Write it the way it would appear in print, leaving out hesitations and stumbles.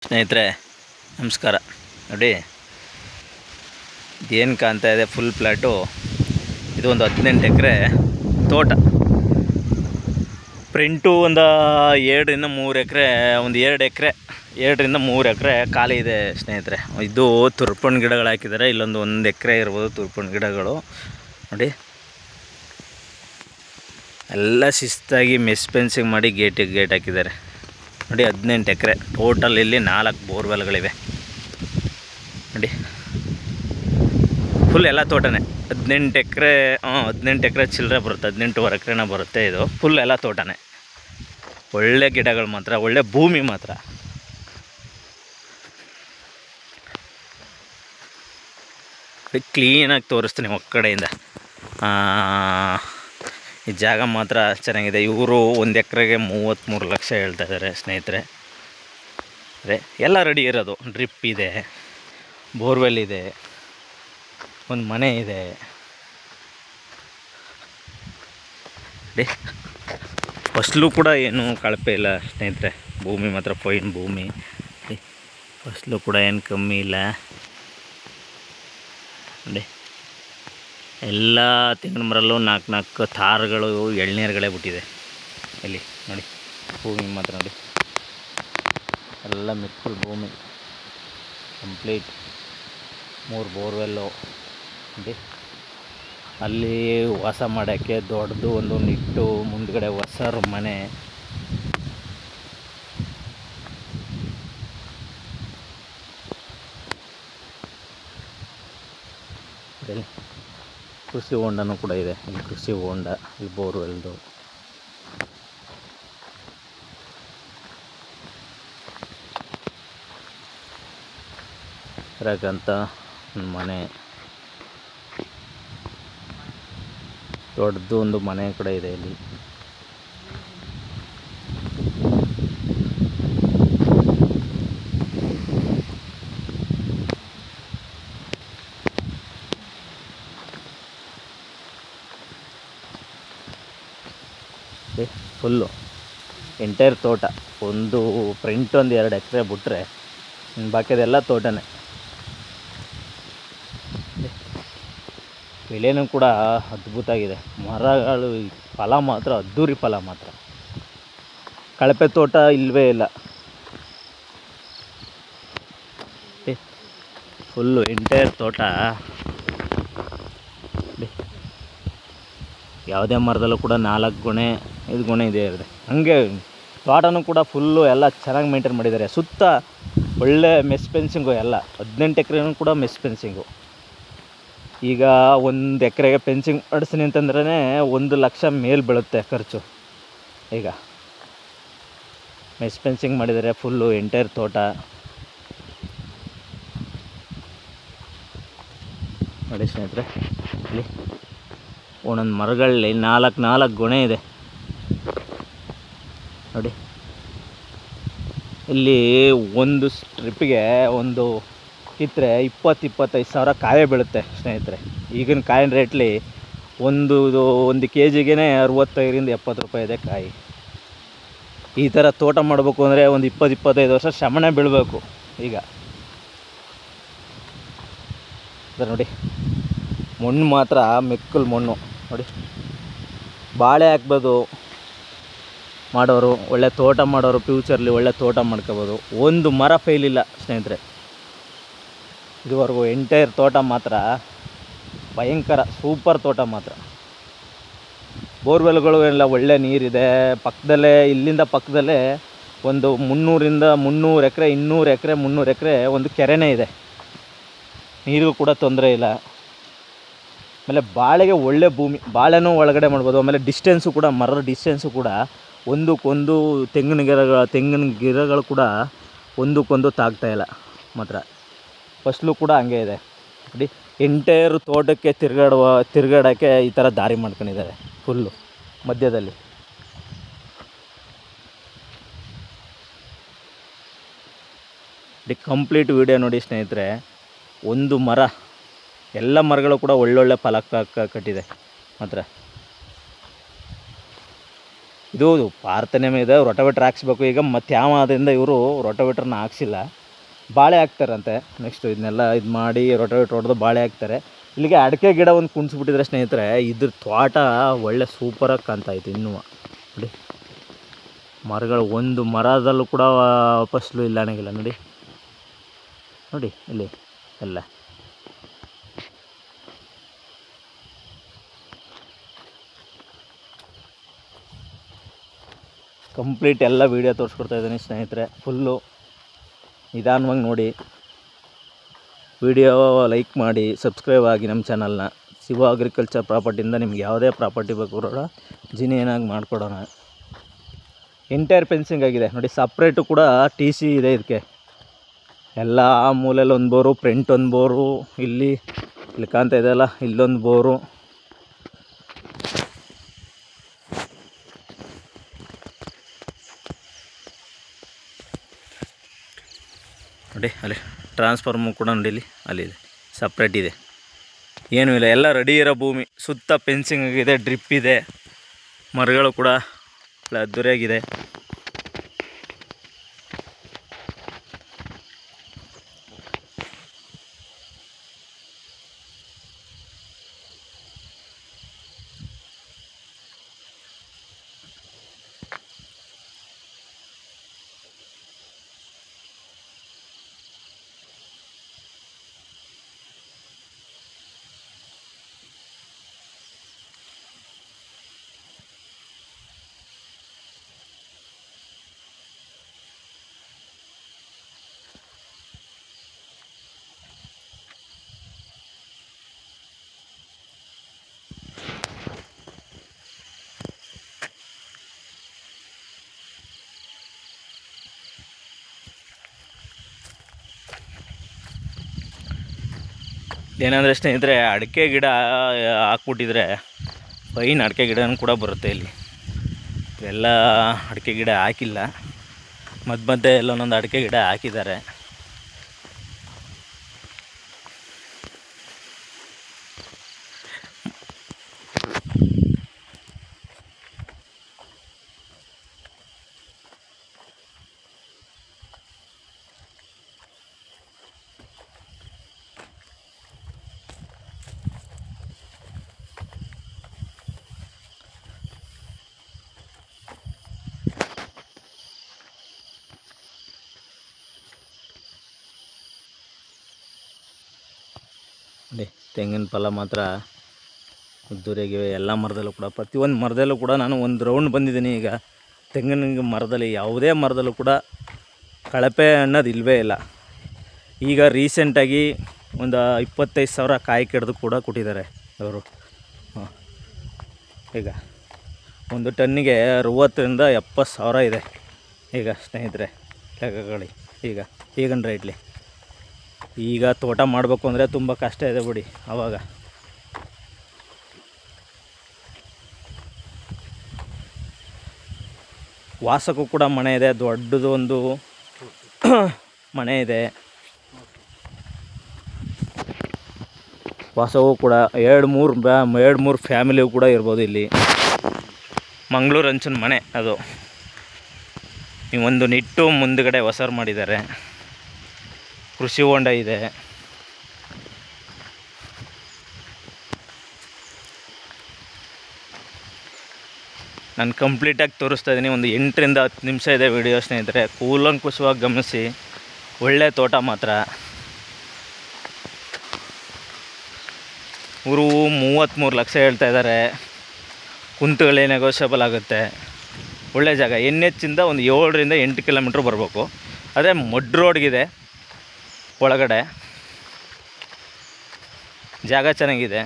ಸ್ನೇಹಿತರೆ ನಮಸ್ಕಾರ. ನೋಡಿ ಇದೇನು ಕಾಣ್ತಾ ಇದೆ ಫುಲ್ ಪ್ಲಾಟು. ಇದು ಒಂದು 18 ಎಕರೆ ತೋಟ. ಪ್ರಿಂಟು ಒಂದು 2-3 ಎಕರೆ, ಒಂದು 2-3 ಎಕರೆ ಖಾಲಿ ಇದೆ ಸ್ನೇಹಿತರೆ. ಇದು ತುರ್ಪಣ ಗಿಡಗಳು ಹಾಕಿದ್ದಾರೆ. ಇಲ್ಲೊಂದು 1 ಎಕರೆ ಇರ್ಬೋದು ತುರ್ಪಣ ಗಿಡಗಳು. ನೋಡಿ ಎಲ್ಲ ಶಿಸ್ತಾಗಿ ಮೆಸ್ ಫೆನ್ಸಿಂಗ್ ಮಾಡಿ ಗೇಟ್ ಹಾಕಿದ್ದಾರೆ. ನೋಡಿ 18 ಎಕರೆ ಟೋಟಲ್. ಇಲ್ಲಿ 4 ಬೋರ್ವೆಲ್ಗಳಿವೆ. ನೋಡಿ ಫುಲ್ ಎಲ್ಲ ತೋಟನೇ. 18 ಎಕರೆ ಚಿಲ್ಲರೆ ಬರುತ್ತೆ, 18.5 ಎಕರೆನ ಬರುತ್ತೆ. ಇದು ಫುಲ್ ಎಲ್ಲ ತೋಟನೇ. ಒಳ್ಳೆ ಗಿಡಗಳು ಮಾತ್ರ, ಒಳ್ಳೆ ಭೂಮಿ ಮಾತ್ರ. ಕ್ಲೀನಾಗಿ ತೋರಿಸ್ತೀನಿ ಒಕ್ಕಡೆಯಿಂದ. ಈ ಜಾಗ ಮಾತ್ರ ಚೆನ್ನಾಗಿದೆ. ಇವರು 1 ಎಕರೆಗೆ 33 ಲಕ್ಷ ಹೇಳ್ತಾ ಇದ್ದಾರೆ ಸ್ನೇಹಿತರೆ. ಅದೇ ಎಲ್ಲ ರೆಡಿ ಇರೋದು. ಡ್ರಿಪ್ ಇದೆ, ಬೋರ್ವೆಲ್ ಇದೆ, ಒಂದು ಮನೆ ಇದೆ. ಫಸಲು ಕೂಡ ಏನು ಕಳಪೆ ಇಲ್ಲ ಸ್ನೇಹಿತರೆ. ಭೂಮಿ ಮಾತ್ರ ಫೈನ್ ಭೂಮಿ. ಫಸಲು ಕೂಡ ಏನು ಕಮ್ಮಿ ಇಲ್ಲ. ನೋಡಿ ಎಲ್ಲ ತೆಂಗಿನ ಮರಲ್ಲೂ 4 ತಾರುಗಳು ಎಳ್ನೀರುಗಳೇ ಬಿಟ್ಟಿದೆ. ಇಲ್ಲಿ ನೋಡಿ ಭೂಮಿ ಮಾತ್ರ ನೋಡಿ, ಎಲ್ಲ ಮಿಕ್ಕಲ್ ಭೂಮಿ ಕಂಪ್ಲೀಟ್. 3 ಬೋರ್ವೆಲ್ಲು. ನೋಡಿ ಅಲ್ಲಿ ವಾಸ ಮಾಡೋಕ್ಕೆ ದೊಡ್ಡದು ಒಂದು ನಿಟ್ಟು, ಮುಂದ್ಗಡೆ ಹೊಸರು ಮನೆ. ಕೃಷಿ ಹೊಂಡನೂ ಕೂಡ ಇದೆ. ಇಲ್ಲಿ ಕೃಷಿ ಹೊಂಡ, ಇಲ್ಲಿ ಬೋರ್ವೆಲ್ದು. ಇರಕ್ಕಂತ ಮನೆ, ದೊಡ್ಡದು ಒಂದು ಮನೆ ಕೂಡ ಇದೆ ಇಲ್ಲಿ. ಫುಲ್ಲು ಎಂಟೈರ್ ತೋಟ. ಒಂದು ಫ್ರಂಟ್ 2 ಎಕರೆ ಬಿಟ್ಟರೆ ಬಾಕಿದೆಲ್ಲ ತೋಟನೇ. ಬೆಳೆನೂ ಕೂಡ ಅದ್ಭುತ ಆಗಿದೆ. ಮರಗಳು ಫಲ ಮಾತ್ರ ಅದ್ದೂರಿ ಫಲ ಮಾತ್ರ. ಕಳಪೆ ತೋಟ ಇಲ್ಲವೇ ಇಲ್ಲ. ಫುಲ್ಲು ಎಂಟೈರ್ ತೋಟ. ಯಾವುದೇ ಮರದಲ್ಲೂ ಕೂಡ 4 ಗೊನೆ 5 ಗೊನೆ ಇದೆ. ಹಾಗೆ ತೋಟನೂ ಕೂಡ ಫುಲ್ಲು ಎಲ್ಲ ಚೆನ್ನಾಗಿ ಮೇಂಟೈನ್ ಮಾಡಿದ್ದಾರೆ. ಸುತ್ತ ಒಳ್ಳೆ ಮೆಸ್ ಫೆನ್ಸಿಂಗು ಎಲ್ಲ. 18 ಎಕರೆನೂ ಕೂಡ ಮೆಸ್ ಫೆನ್ಸಿಂಗು. ಈಗ 1 ಎಕರೆಗೆ ಫೆನ್ಸಿಂಗ್ ಮಾಡಿಸ್ತೀನಿ ಅಂತಂದ್ರೆ 1 ಲಕ್ಷ ಮೇಲೆ ಬೀಳುತ್ತೆ ಖರ್ಚು. ಈಗ ಮೆಸ್ ಫೆನ್ಸಿಂಗ್ ಮಾಡಿದ್ದಾರೆ ಫುಲ್ಲು ಎಂಟೈರ್ ತೋಟ. ನೋಡಿ ಸ್ನೇಹಿತರೆ, ಇಲ್ಲಿ ಒಂದೊಂದು ಮರಗಳಲ್ಲಿ 4 ಗೊನೆ ಇದೆ. ನೋಡಿ ಇಲ್ಲಿ ಒಂದು ಸ್ಟ್ರಿಪ್ಪಿಗೆ ಒಂದು ಕಿತ್ತರೆ 20-25 ಸಾವಿರ ಕಾಯೇ ಬೀಳುತ್ತೆ ಸ್ನೇಹಿತರೆ. ಈಗಿನ ಕಾಯಿನ ರೇಟ್ಲಿ ಒಂದು ಕೆ ಜಿಗೆ 65-70 ರೂಪಾಯಿ ಇದೆ ಕಾಯಿ. ಈ ಥರ ತೋಟ ಮಾಡಬೇಕು ಅಂದರೆ ಒಂದು 20-25 ವರ್ಷ ಶ್ರಮನೇ ಬೀಳಬೇಕು. ಈಗ ನೋಡಿ ಮಣ್ಣು ಮಾತ್ರ ಮೆಕ್ಕಲು ಮಣ್ಣು. ನೋಡಿ ಬಾಳೆ ಹಾಕ್ಬೋದು ಮಾಡೋರು, ಒಳ್ಳೆ ತೋಟ ಮಾಡೋರು ಫ್ಯೂಚರ್ಲಿ ಒಳ್ಳೆ ತೋಟ ಮಾಡ್ಕೋಬೋದು. ಒಂದು ಮರ ಫೇಲ್ ಇಲ್ಲ ಸ್ನೇಹಿತರೆ. ಇದುವರೆಗೂ ಎಂಟೈರ್ ತೋಟ ಮಾತ್ರ ಭಯಂಕರ ಸೂಪರ್ ತೋಟ ಮಾತ್ರ. ಬೋರ್ವೆಲ್ಗಳು ಎಲ್ಲ ಒಳ್ಳೆ ನೀರಿದೆ. ಪಕ್ಕದಲ್ಲೇ, ಇಲ್ಲಿಂದ ಪಕ್ಕದಲ್ಲೇ ಒಂದು 300 ಎಕರೆ 200 ಎಕರೆ 300 ಎಕರೆ ಒಂದು ಕೆರೆನೇ ಇದೆ. ನೀರಿಗೂ ಕೂಡ ತೊಂದರೆ ಇಲ್ಲ. ಆಮೇಲೆ ಬಾಳೆಗೆ ಒಳ್ಳೆ ಭೂಮಿ. ಬಾಳೆನೂ ಒಳಗಡೆ ಮಾಡ್ಬೋದು. ಆಮೇಲೆ ಡಿಸ್ಟೆನ್ಸು ಕೂಡ, ಮರದ ಡಿಸ್ಟೆನ್ಸು ಕೂಡ ಒಂದಕ್ಕೊಂದು ತೆಂಗಿನ ಗಿಡಗಳು ಕೂಡ ಒಂದಕ್ಕೊಂದು ತಾಗ್ತಾಯಿಲ್ಲ ಮಾತ್ರ. ಫಸಲು ಕೂಡ ಹಂಗೆ ಇದೆ. ನೋಡಿ ಎಂಟೈರ್ ತೋಟಕ್ಕೆ ತಿರುಗಾಡೋಕ್ಕೆ ಈ ಥರ ದಾರಿ ಮಾಡ್ಕೊಂಡಿದ್ದಾರೆ ಫುಲ್ಲು ಮಧ್ಯದಲ್ಲಿ. ಕಂಪ್ಲೀಟ್ ವಿಡಿಯೋ ನೋಡಿ ಸ್ನೇಹಿತರೆ. ಒಂದು ಮರ, ಎಲ್ಲ ಮರಗಳು ಕೂಡ ಒಳ್ಳೊಳ್ಳೆ ಫಲ ಕಟ್ಟಿದೆ ಮಾತ್ರ. ಇದು ಪ್ರಾರ್ಥನೆ ಮೇಲೆ ರೋಟೋವೇಟ್ರ್ ಹಾಕ್ಸ್ಬೇಕು. ಈಗ ಮತ್ತೆ ಯಾವ ಅದರಿಂದ ಇವರು ರೋಟೋವೇಟ್ರನ್ನ ಹಾಕ್ಸಿಲ್ಲ, ಬಾಳೆ ಹಾಕ್ತಾರಂತೆ. ನೆಕ್ಸ್ಟ್ ಇದನ್ನೆಲ್ಲ ಇದು ಮಾಡಿ ರೋಟೋವೇಟ್ರ್ ಹೊಡೆದು ಬಾಳೆ ಹಾಕ್ತಾರೆ. ಇಲ್ಲಿಗೆ ಅಡಿಕೆ ಗಿಡ ಒಂದು ಕುಣಿಸ್ಬಿಟ್ಟಿದ್ರೆ ಸ್ನೇಹಿತರೆ, ಇದ್ರ ತೋಟ ಒಳ್ಳೆ ಸೂಪರಾಗಿ ಕಾಣ್ತಾಯಿತ್ತು. ಇನ್ನೂ ನೋಡಿ ಮರಗಳು, ಒಂದು ಮರದಲ್ಲೂ ಕೂಡ ಫಸಲು ಇಲ್ಲ ಅನ್ನಂಗಿಲ್ಲ. ನೋಡಿ ನೋಡಿ ಇಲ್ಲಿ ಎಲ್ಲ ಕಂಪ್ಲೀಟ್ ಎಲ್ಲ ವೀಡಿಯೋ ತೋರಿಸ್ಕೊಡ್ತಾ ಇದ್ದೀನಿ ಸ್ನೇಹಿತರೆ. ಫುಲ್ಲು ನಿಧಾನವಾಗಿ ನೋಡಿ, ವಿಡಿಯೋ ಲೈಕ್ ಮಾಡಿ, ಸಬ್ಸ್ಕ್ರೈಬ್ ಆಗಿ ನಮ್ಮ ಚಾನಲ್ನ. ಶಿವ ಅಗ್ರಿಕಲ್ಚರ್ ಪ್ರಾಪರ್ಟಿಯಿಂದ ನಿಮ್ಗೆ ಯಾವುದೇ ಪ್ರಾಪರ್ಟಿ ಬೇಕು ಕೂಡ ಜಿನಿಯನಾಗಿ ಮಾಡಿಕೊಡೋಣ. ಎಂಟೈರ್ ಫೆನ್ಸಿಂಗ್ ಆಗಿದೆ ನೋಡಿ. ಸಪ್ರೇಟು ಕೂಡ TC ಇದೆ ಇದಕ್ಕೆ. ಎಲ್ಲ ಆ ಮೂಲೆಯಲ್ಲಿ ಒಂದು ಬೋರು, ಫ್ರಂಟ್ ಒಂದು ಬೋರು, ಇಲ್ಲಿ ಕಾಣ್ತಾ ಇದೆಯಲ್ಲ ಇಲ್ಲೊಂದು ಬೋರು. ನೋಡಿ ಅಲ್ಲಿ ಟ್ರಾನ್ಸ್ಫಾರ್ಮರ್ ಕೂಡ ನೋಡಿ, ಅಲ್ಲಿದೆ ಸಪ್ರೇಟ್ ಇದೆ. ಏನೂ ಇಲ್ಲ, ಎಲ್ಲ ರೆಡಿ ಇರೋ ಭೂಮಿ. ಸುತ್ತ ಫೆನ್ಸಿಂಗ್ ಆಗಿದೆ, ಡ್ರಿಪ್ ಇದೆ, ಮರಗಳು ಕೂಡ ಅದ್ದೂರಿಯಾಗಿದೆ. ಏನಂದರೆ ಸ್ನೇಹಿತರೆ, ಅಡಿಕೆ ಗಿಡ ಹಾಕ್ಬಿಟ್ಟಿದ್ರೆ ಫೈನ್ ಅಡಿಕೆ ಗಿಡನೂ ಕೂಡ ಬರುತ್ತೆ. ಇಲ್ಲಿ ಎಲ್ಲ ಅಡಿಕೆ ಗಿಡ ಹಾಕಿಲ್ಲ, ಮಧ್ಯೆ ಎಲ್ಲೊಂದೊಂದು ಅಡಿಕೆ ಗಿಡ ಹಾಕಿದ್ದಾರೆ. ನೋಡಿ ತೆಂಗಿನ ಫಲ ಮಾತ್ರ ಅದ್ದೂರಿಯಾಗಿವೆ. ಎಲ್ಲ ಮರದಲ್ಲೂ ಕೂಡ, ಪ್ರತಿಯೊಂದು ಮರದಲ್ಲೂ ಕೂಡ ನಾನು ಒಂದು ರೌಂಡ್ ಬಂದಿದ್ದೀನಿ. ಈಗ ತೆಂಗಿನ ಮರದಲ್ಲಿ ಯಾವುದೇ ಮರದಲ್ಲೂ ಕೂಡ ಕಳಪೆ ಅನ್ನೋದು ಇಲ್ಲವೇ ಇಲ್ಲ. ಈಗ ರೀಸೆಂಟಾಗಿ ಒಂದು 25,000 ಕಾಯಿ ಕೆಡ್ದು ಕೂಡ ಕೊಟ್ಟಿದ್ದಾರೆ ಅವರು. ಈಗ ಒಂದು ಟನ್ನಿಗೆ 60,000 ರಿಂದ 70,000 ಇದೆ ಈಗ ಸ್ನೇಹಿತರೆ ಲೆಕ್ಕಗಳಿ. ಈಗಿನ ರೇಟ್ಲಿ ಈಗ ತೋಟ ಮಾಡಬೇಕು ಅಂದರೆ ತುಂಬ ಕಷ್ಟ ಇದೆ ಬಿಡಿ. ಆವಾಗ ವಾಸಕ್ಕೂ ಕೂಡ ಮನೆ ಇದೆ, ದೊಡ್ಡದು ಒಂದು ಮನೆ ಇದೆ. ವಾಸವೂ ಕೂಡ 2-3 ಫ್ಯಾಮಿಲಿಯೂ ಕೂಡ ಇರ್ಬೋದು ಇಲ್ಲಿ. ಮಂಗಳೂರು ಅಂಚಿನ ಮನೆ ಅದು. ಒಂದು ನಿಟ್ಟು ಮುಂದುಗಡೆ ಹೊಸರು ಮಾಡಿದ್ದಾರೆ. ಕೃಷಿ ಹೊಂಡ ಇದೆ. ನಾನು ಕಂಪ್ಲೀಟಾಗಿ ತೋರಿಸ್ತಾ ಇದ್ದೀನಿ. ಒಂದು 8 ರಿಂದ 10 ನಿಮಿಷ ಇದೆ ವಿಡಿಯೋ ಸ್ನೇಹಿತರೆ. ಕೂಲಂಕುಷವಾಗಿ ಗಮನಿಸಿ. ಒಳ್ಳೆ ತೋಟ ಮಾತ್ರ. ಇವರು 33 ಲಕ್ಷ ಹೇಳ್ತಾ ಇದ್ದಾರೆ. ಕುಂತುಗಳೇ ನೆಗೋಷಿಯಬಲ್ ಆಗುತ್ತೆ. ಒಳ್ಳೆ ಜಾಗ. NH ಇಂದ ಒಂದು 7 ರಿಂದ 8 ಕಿಲೋಮೀಟ್ರ್ ಬರಬೇಕು. ಅದೇ ಮಡ್ ರೋಡ್ಗಿದೆ ಒಳಗಡೆ. ಜಾಗ ಚೆನ್ನಾಗಿದೆ.